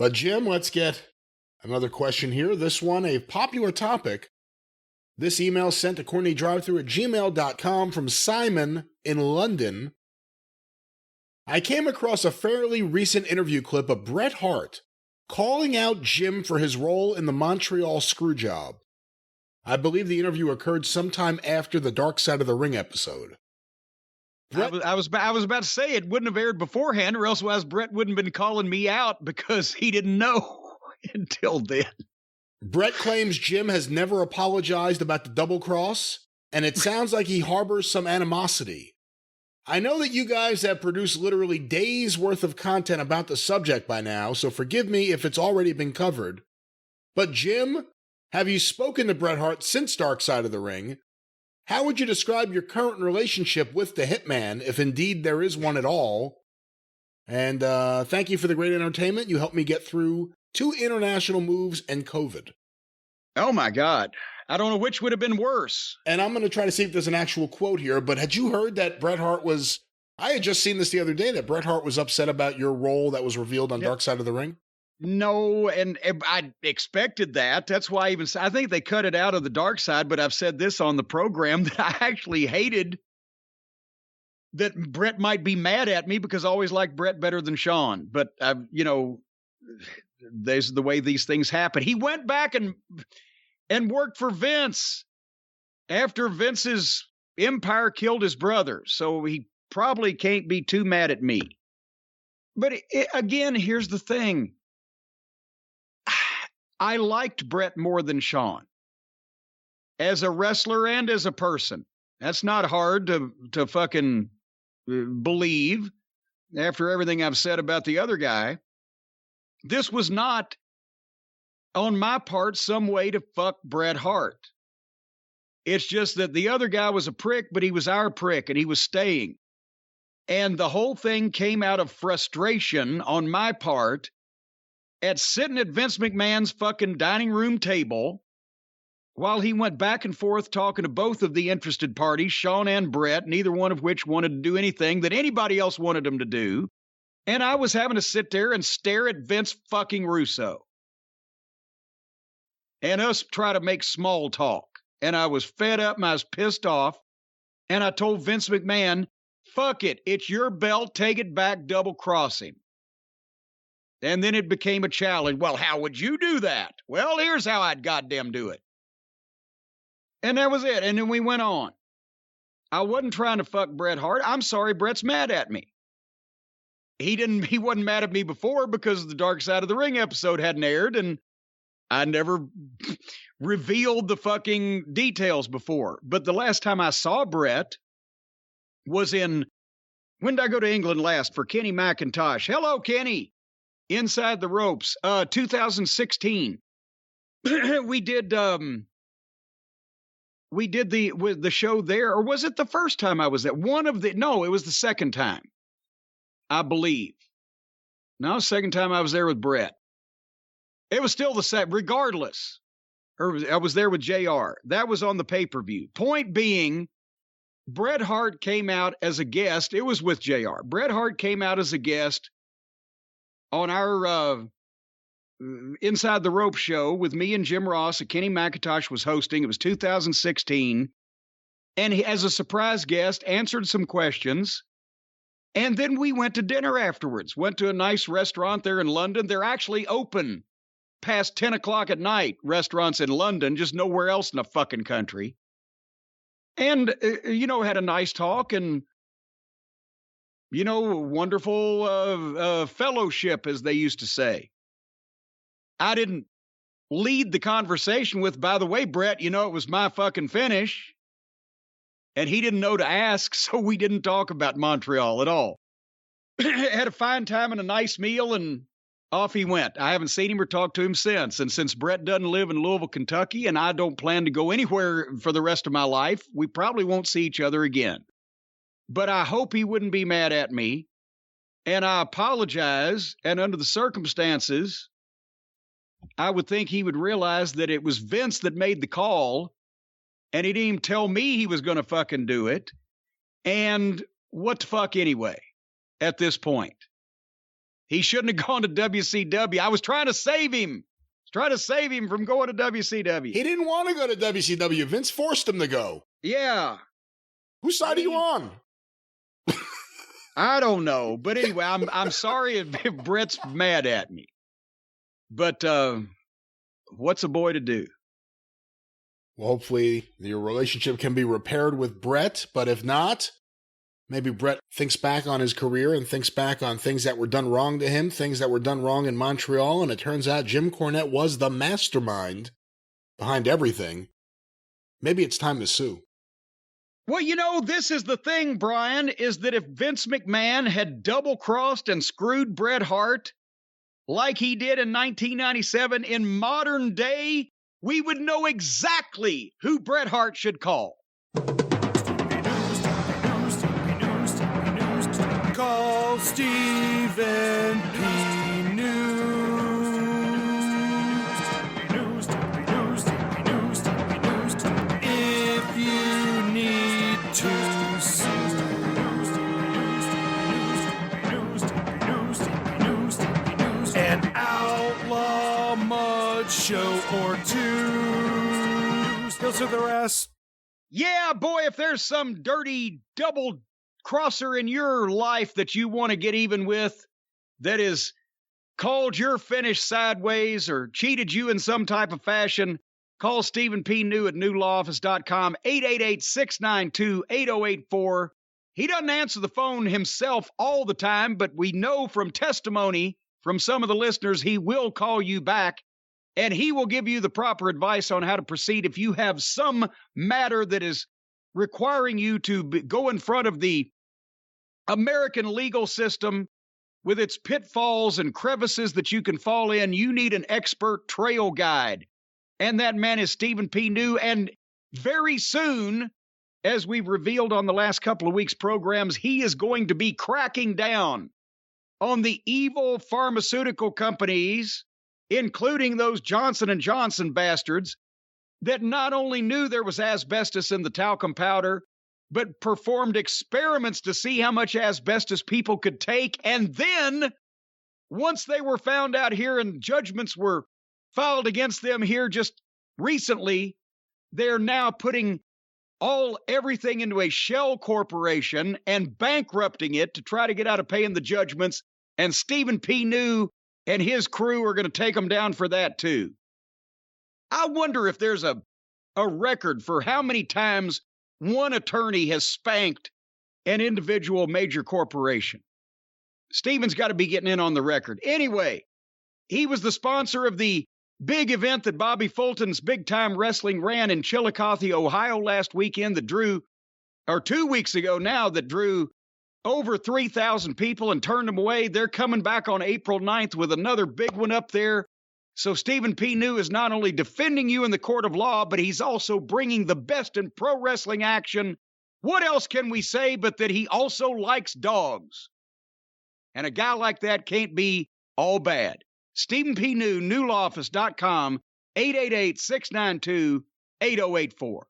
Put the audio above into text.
But Jim, let's get another question here. This one, a popular topic. This email sent to CornyDriveThru@gmail.com from Simon in London. I came across a fairly recent interview clip of Bret Hart calling out Jim for his role in the Montreal Screwjob. I believe the interview occurred sometime after the Dark Side of the Ring episode. I was about to say it wouldn't have aired beforehand, or else Bret wouldn't have been calling me out because he didn't know until then. Bret claims Jim has never apologized about the double cross, and it sounds like he harbors some animosity. I know that you guys have produced literally days worth of content about the subject by now, so forgive me if it's already been covered. But Jim, have you spoken to Bret Hart since Dark Side of the Ring? How would you describe your current relationship with the Hitman, if indeed there is one at all? And thank you for the great entertainment. You helped me get through 2 international moves and COVID. Oh my God. I don't know which would have been worse. And I'm going to try to see if there's an actual quote here, but had you heard that Bret Hart was... I had just seen this the other day, that Bret Hart was upset about your role that was revealed on Dark Side of the Ring? No, and I expected that. That's why I think they cut it out of the Dark Side, but I've said this on the program that I actually hated that Bret might be mad at me because I always liked Bret better than Shawn. But, there's the way these things happen. He went back and worked for Vince after Vince's empire killed his brother. So he probably can't be too mad at me. But again, here's the thing. I liked Bret more than Shawn as a wrestler and as a person. That's not hard to fucking believe after everything I've said about the other guy. This was not, on my part, some way to fuck Bret Hart. It's just that the other guy was a prick, but he was our prick, and he was staying. And the whole thing came out of frustration on my part at sitting at Vince McMahon's fucking dining room table while he went back and forth talking to both of the interested parties, Shawn and Bret, neither one of which wanted to do anything that anybody else wanted them to do. And I was having to sit there and stare at Vince fucking Russo and us try to make small talk. And I was fed up and I was pissed off. And I told Vince McMahon, fuck it. It's your belt. Take it back. Double cross him. And then it became a challenge. Well, how would you do that? Well, here's how I'd goddamn do it. And that was it. And then we went on. I wasn't trying to fuck Bret Hart. I'm sorry, Bret's mad at me. He wasn't mad at me before because the Dark Side of the Ring episode hadn't aired and I never revealed the fucking details before. But the last time I saw Bret was when did I go to England last? For Kenny McIntosh. Hello, Kenny. Inside the Ropes, 2016. We did the show there, or was it the first time I was there? No, it was the second time, I believe. No, second time I was there with Bret. It was still the same, regardless. I was there with JR. That was on the pay-per-view. Point being, Bret Hart came out as a guest. It was with JR. Bret Hart came out as a guest on our Inside the Rope show with me and Jim Ross that Kenny McIntosh was hosting. It was 2016. And he, as a surprise guest, answered some questions. And then we went to dinner afterwards. Went to a nice restaurant there in London. They're actually open past 10 o'clock at night, restaurants in London, just nowhere else in the fucking country. And, had a nice talk and, wonderful fellowship, as they used to say. I didn't lead the conversation with, by the way, Bret, it was my fucking finish. And he didn't know to ask, so we didn't talk about Montreal at all. Had a fine time and a nice meal, and off he went. I haven't seen him or talked to him since. And since Bret doesn't live in Louisville, Kentucky, and I don't plan to go anywhere for the rest of my life, we probably won't see each other again. But I hope he wouldn't be mad at me. And I apologize. And under the circumstances, I would think he would realize that it was Vince that made the call. And he didn't even tell me he was going to fucking do it. And what the fuck anyway, at this point? He shouldn't have gone to WCW. I was trying to save him. From going to WCW. He didn't want to go to WCW. Vince forced him to go. Yeah. Whose side are you on? I don't know. But anyway, I'm sorry if Bret's mad at me. But what's a boy to do? Well, hopefully your relationship can be repaired with Bret, but if not, maybe Bret thinks back on his career and thinks back on things that were done wrong to him, things that were done wrong in Montreal, and it turns out Jim Cornette was the mastermind behind everything. Maybe it's time to sue. Well, this is the thing, Brian, is that if Vince McMahon had double-crossed and screwed Bret Hart like he did in 1997, in modern day, we would know exactly who Bret Hart should call. Call Stephen P. News. If you need to sue. An outlaw mud show or two. He'll sue the rest. Yeah, boy, if there's some dirty double crosser in your life that you want to get even with, that is called your finish sideways or cheated you in some type of fashion, call Stephen P. New at newlawoffice.com, 888-692-8084. He doesn't answer the phone himself all the time, but we know from testimony from some of the listeners he will call you back, and he will give you the proper advice on how to proceed if you have some matter that is requiring you to go in front of the American legal system with its pitfalls and crevices that you can fall in. You need an expert trail guide. And that man is Stephen P. New. And very soon, as we've revealed on the last couple of weeks' programs, he is going to be cracking down on the evil pharmaceutical companies, including those Johnson & Johnson bastards, that not only knew there was asbestos in the talcum powder, but performed experiments to see how much asbestos people could take. And then, once they were found out here and judgments were filed against them here just recently, they're now putting everything into a shell corporation and bankrupting it to try to get out of paying the judgments. And Stephen P. New and his crew are going to take them down for that too. I wonder if there's a record for how many times one attorney has spanked an individual major corporation. Stephen's got to be getting in on the record. Anyway, he was the sponsor of the big event that Bobby Fulton's Big Time Wrestling ran in Chillicothe, Ohio last weekend that drew, or 2 weeks ago now, that drew over 3,000 people and turned them away. They're coming back on April 9th with another big one up there. So Stephen P. New is not only defending you in the court of law, but he's also bringing the best in pro wrestling action. What else can we say but that he also likes dogs? And a guy like that can't be all bad. Stephen P. New, newlawoffice.com, 888-692-8084.